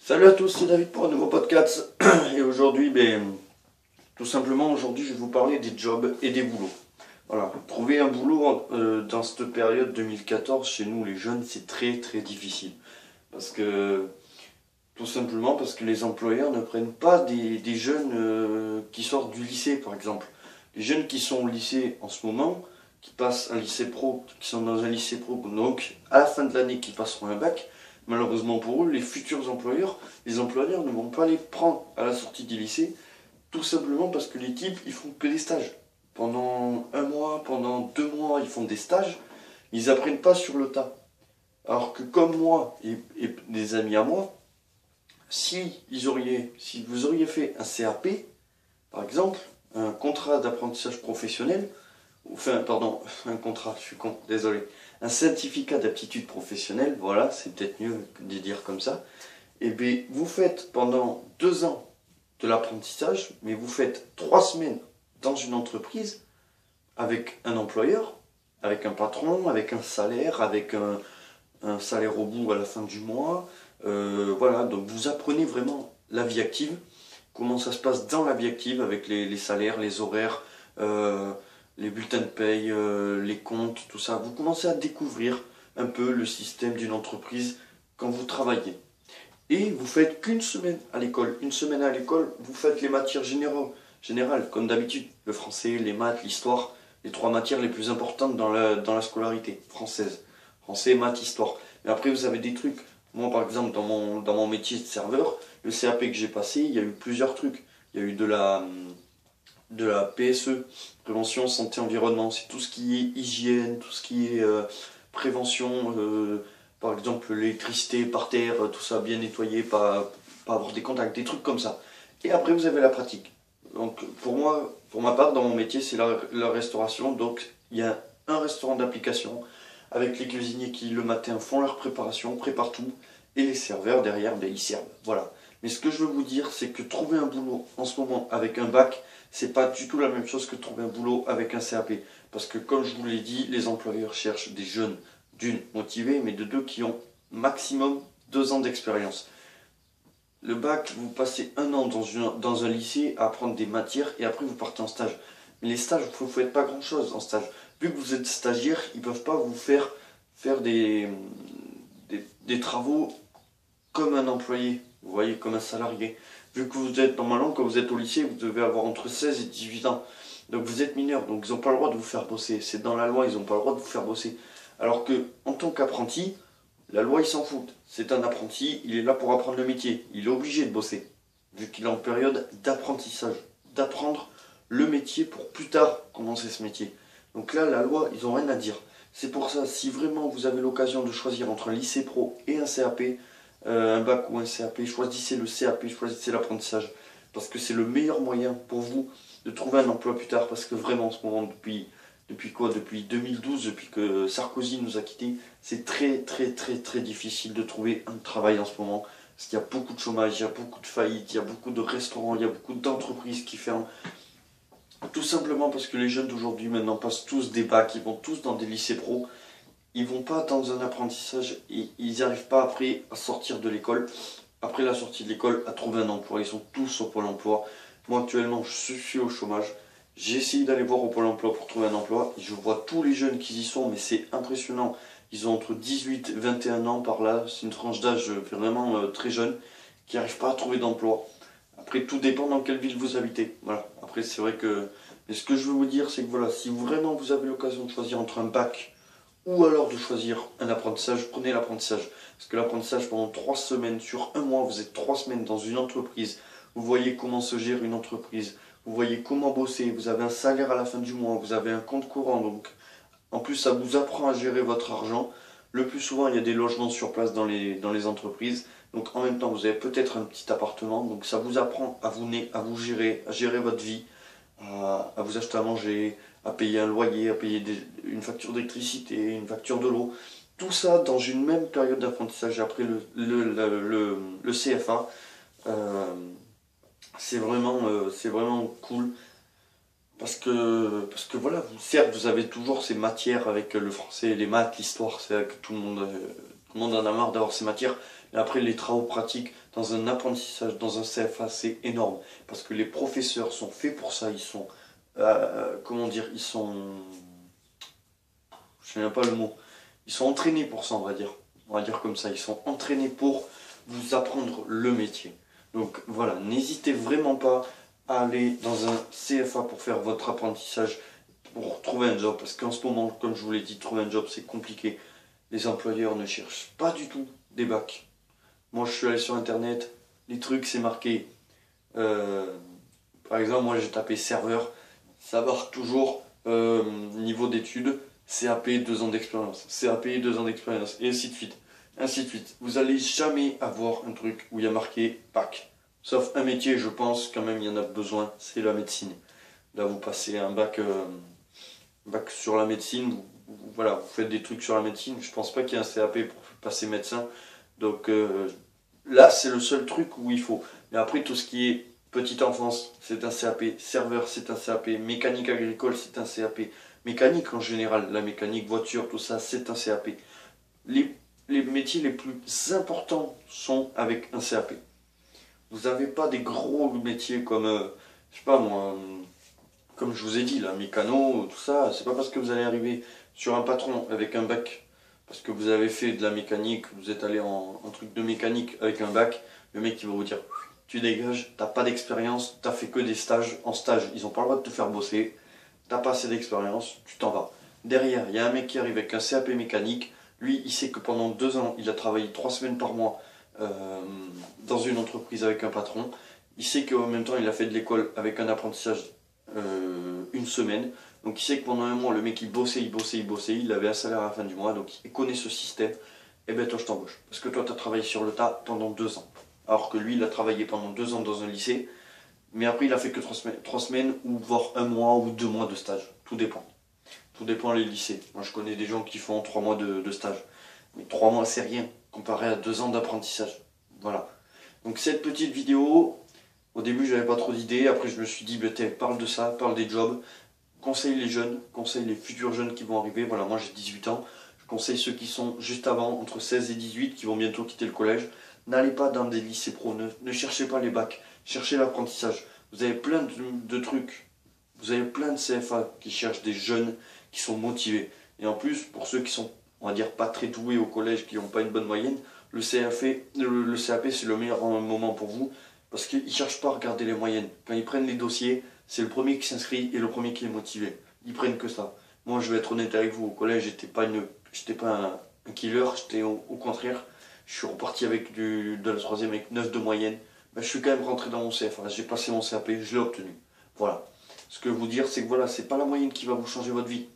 Salut à tous, c'est David pour un nouveau podcast. Et aujourd'hui, tout simplement, aujourd'hui, je vais vous parler des jobs et des boulots. Voilà, trouver un boulot dans cette période 2014, chez nous les jeunes, c'est très très difficile. Parce que, tout simplement parce que les employeurs ne prennent pas des jeunes qui sortent du lycée, par exemple. Les jeunes qui sont au lycée en ce moment, qui passent un lycée pro, qui sont dans un lycée pro, donc à la fin de l'année, qui passeront un bac, malheureusement pour eux, les futurs employeurs, les employeurs ne vont pas les prendre à la sortie du lycée, tout simplement parce que les types, ils font que des stages. Pendant un mois, pendant 2 mois, ils font des stages, ils apprennent pas sur le tas. Alors que comme moi et des amis à moi, si vous auriez fait un CAP, par exemple, un contrat d'apprentissage professionnel, enfin, pardon, un contrat, je suis con, désolé, un certificat d'aptitude professionnelle, voilà, c'est peut-être mieux de dire comme ça, et bien, vous faites pendant 2 ans de l'apprentissage, mais vous faites 3 semaines dans une entreprise avec un employeur, avec un patron, avec un salaire au bout à la fin du mois. Voilà, donc vous apprenez vraiment la vie active, comment ça se passe dans la vie active avec les salaires, les horaires, les bulletins de paye, les comptes, tout ça. Vous commencez à découvrir un peu le système d'une entreprise quand vous travaillez. Et vous faites qu'une semaine à l'école. Une semaine à l'école, vous faites les matières générales, comme d'habitude. Le français, les maths, l'histoire, les 3 matières les plus importantes dans la scolarité française. Français, maths, histoire. Mais après, vous avez des trucs. Moi, par exemple, dans mon métier de serveur, le CAP que j'ai passé, il y a eu plusieurs trucs. Il y a eu de la PSE, prévention, santé, environnement. C'est tout ce qui est hygiène, tout ce qui est prévention, par exemple l'électricité par terre, tout ça bien nettoyé, pas avoir des contacts, des trucs comme ça. Et après, vous avez la pratique. Donc, pour moi, pour ma part, dans mon métier, c'est la restauration. Donc, il y a un restaurant d'application avec les cuisiniers qui, le matin, font leur préparation, préparent tout, et les serveurs, derrière, ils servent. Voilà. Mais ce que je veux vous dire, c'est que trouver un boulot en ce moment avec un bac, c'est pas du tout la même chose que trouver un boulot avec un CAP. Parce que, comme je vous l'ai dit, les employeurs cherchent des jeunes, d'une, motivés, mais de deux, qui ont maximum 2 ans d'expérience. Le bac, vous passez un an dans un lycée à apprendre des matières et après vous partez en stage. Mais les stages, vous ne faites pas grand-chose en stage. Vu que vous êtes stagiaire, ils ne peuvent pas vous faire des travaux comme un employé, vous voyez, comme un salarié. Vu que vous êtes, normalement, quand vous êtes au lycée, vous devez avoir entre 16 et 18 ans. Donc vous êtes mineur, donc ils n'ont pas le droit de vous faire bosser. C'est dans la loi, ils n'ont pas le droit de vous faire bosser. Alors que, en tant qu'apprenti, la loi, ils s'en foutent. C'est un apprenti, il est là pour apprendre le métier. Il est obligé de bosser, vu qu'il est en période d'apprentissage, d'apprendre le métier pour plus tard commencer ce métier. Donc là, la loi, ils n'ont rien à dire. C'est pour ça, si vraiment vous avez l'occasion de choisir entre un lycée pro et un CAP, un bac ou un CAP, choisissez le CAP, choisissez l'apprentissage. Parce que c'est le meilleur moyen pour vous de trouver un emploi plus tard. Parce que vraiment, en ce moment, depuis quoi? Depuis 2012, depuis que Sarkozy nous a quittés, c'est très très très très difficile de trouver un travail en ce moment. Parce qu'il y a beaucoup de chômage, il y a beaucoup de faillites, il y a beaucoup de restaurants, il y a beaucoup d'entreprises qui ferment. Tout simplement parce que les jeunes d'aujourd'hui maintenant passent tous des bacs, ils vont tous dans des lycées pro, ils vont pas dans un apprentissage et ils n'arrivent pas après à sortir de l'école, après la sortie de l'école, à trouver un emploi. Ils sont tous au Pôle emploi. Moi actuellement je suis au chômage. J'ai essayé d'aller voir au Pôle emploi pour trouver un emploi. Je vois tous les jeunes qui y sont, mais c'est impressionnant. Ils ont entre 18 et 21 ans par là. C'est une tranche d'âge vraiment très jeune qui n'arrive pas à trouver d'emploi. Après, tout dépend dans quelle ville vous habitez. Voilà. Après, c'est vrai que. Mais ce que je veux vous dire, c'est que voilà, si vraiment vous avez l'occasion de choisir entre un bac ou alors de choisir un apprentissage, prenez l'apprentissage. Parce que l'apprentissage, pendant 3 semaines, sur un mois, vous êtes 3 semaines dans une entreprise. Vous voyez comment se gère une entreprise. Vous voyez comment bosser. Vous avez un salaire à la fin du mois. Vous avez un compte courant. Donc, en plus, ça vous apprend à gérer votre argent. Le plus souvent, il y a des logements sur place dans les entreprises. Donc en même temps, vous avez peut-être un petit appartement. Donc ça vous apprend à vous gérer, à gérer votre vie, à vous acheter à manger, à payer un loyer, à payer une facture d'électricité, une facture de l'eau. Tout ça dans une même période d'apprentissage. Après le CFA, euh, c'est vraiment cool. Parce que voilà, certes, vous avez toujours ces matières avec le français, les maths, l'histoire, c'est vrai que tout le monde en a marre d'avoir ces matières. Et après, les travaux pratiques dans un apprentissage, dans un CFA, c'est énorme. Parce que les professeurs sont faits pour ça. Ils sont, comment dire, ils sont, je ne sais même pas le mot, ils sont entraînés pour ça, on va dire. On va dire comme ça, ils sont entraînés pour vous apprendre le métier. Donc voilà, n'hésitez vraiment pas à aller dans un CFA pour faire votre apprentissage, pour trouver un job. Parce qu'en ce moment, comme je vous l'ai dit, trouver un job, c'est compliqué. Les employeurs ne cherchent pas du tout des bacs. Moi, je suis allé sur Internet, les trucs, c'est marqué. Par exemple, moi, j'ai tapé serveur, ça marque toujours niveau d'études, CAP 2 ans d'expérience, CAP 2 ans d'expérience, et ainsi de suite. Ainsi de suite. Vous n'allez jamais avoir un truc où il y a marqué bac. Sauf un métier, je pense, quand même, il y en a besoin, c'est la médecine. Là, vous passez un bac, bac sur la médecine, voilà, vous faites des trucs sur la médecine. Je pense pas qu'il y ait un CAP pour passer médecin. Donc là, c'est le seul truc où il faut. Mais après, tout ce qui est petite enfance, c'est un CAP. Serveur, c'est un CAP. Mécanique agricole, c'est un CAP. Mécanique en général, la mécanique, voiture, tout ça, c'est un CAP. Les métiers les plus importants sont avec un CAP. Vous n'avez pas des gros métiers comme, je sais pas moi, comme je vous ai dit, là, mécano, tout ça. C'est pas parce que vous allez arriver sur un patron avec un bac, parce que vous avez fait de la mécanique, vous êtes allé en truc de mécanique avec un bac, le mec il va vous dire tu dégages, t'as pas d'expérience, t'as fait que des stages. En stage, ils ont pas le droit de te faire bosser, t'as pas assez d'expérience, tu t'en vas. Derrière, il y a un mec qui arrive avec un CAP mécanique, lui il sait que pendant 2 ans, il a travaillé 3 semaines par mois dans une entreprise avec un patron, il sait qu'en même temps il a fait de l'école avec un apprentissage 1 semaine. Donc il sait que pendant un mois, le mec il bossait, il avait un salaire à la fin du mois, donc il connaît ce système. Et ben toi je t'embauche. Parce que toi tu as travaillé sur le tas pendant 2 ans. Alors que lui il a travaillé pendant 2 ans dans un lycée, mais après il a fait que 3 semaines, ou voire 1 mois ou 2 mois de stage. Tout dépend. Tout dépend les lycées. Moi je connais des gens qui font 3 mois de stage. Mais 3 mois c'est rien comparé à 2 ans d'apprentissage. Voilà. Donc cette petite vidéo, au début j'avais pas trop d'idées, après je me suis dit, ben, parle de ça, parle des jobs. Conseille les jeunes, conseille les futurs jeunes qui vont arriver. Voilà, moi j'ai 18 ans. Je conseille ceux qui sont juste avant, entre 16 et 18, qui vont bientôt quitter le collège. N'allez pas dans des lycées pro, ne cherchez pas les bacs, cherchez l'apprentissage. Vous avez plein de trucs, vous avez plein de CFA qui cherchent des jeunes qui sont motivés. Et en plus, pour ceux qui sont, on va dire, pas très doués au collège, qui n'ont pas une bonne moyenne, le CAP c'est le meilleur moment pour vous, parce qu'ils ne cherchent pas à regarder les moyennes. Quand ils prennent les dossiers, c'est le premier qui s'inscrit et le premier qui est motivé. Ils prennent que ça. Moi, je vais être honnête avec vous, au collège, j'étais pas un killer, j'étais au contraire. Je suis reparti avec de la troisième avec 9 de moyenne. Ben, je suis quand même rentré dans mon CFA, j'ai passé mon CAP, je l'ai obtenu. Voilà. Ce que je veux vous dire, c'est que voilà, c'est pas la moyenne qui va vous changer votre vie.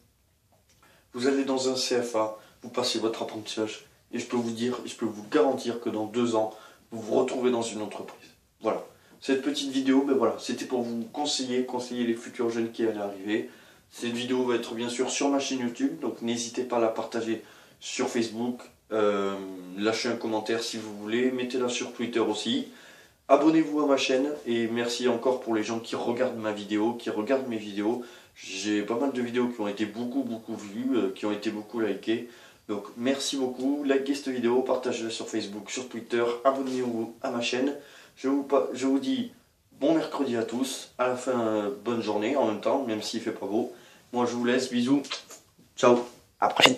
Vous allez dans un CFA, vous passez votre apprentissage, et je peux vous dire, je peux vous garantir que dans 2 ans, vous vous retrouvez dans une entreprise. Voilà. Cette petite vidéo, ben voilà, c'était pour vous conseiller les futurs jeunes qui allaient arriver. Cette vidéo va être bien sûr sur ma chaîne YouTube, donc n'hésitez pas à la partager sur Facebook. Lâchez un commentaire si vous voulez, mettez-la sur Twitter aussi. Abonnez-vous à ma chaîne et merci encore pour les gens qui regardent ma vidéo, qui regardent mes vidéos. J'ai pas mal de vidéos qui ont été beaucoup vues, qui ont été beaucoup likées. Donc merci beaucoup, likez cette vidéo, partagez-la sur Facebook, sur Twitter, abonnez-vous à ma chaîne. Je vous dis bon mercredi à tous, à la fin bonne journée en même temps, même s'il fait pas beau. Moi je vous laisse, bisous, ciao, à la prochaine.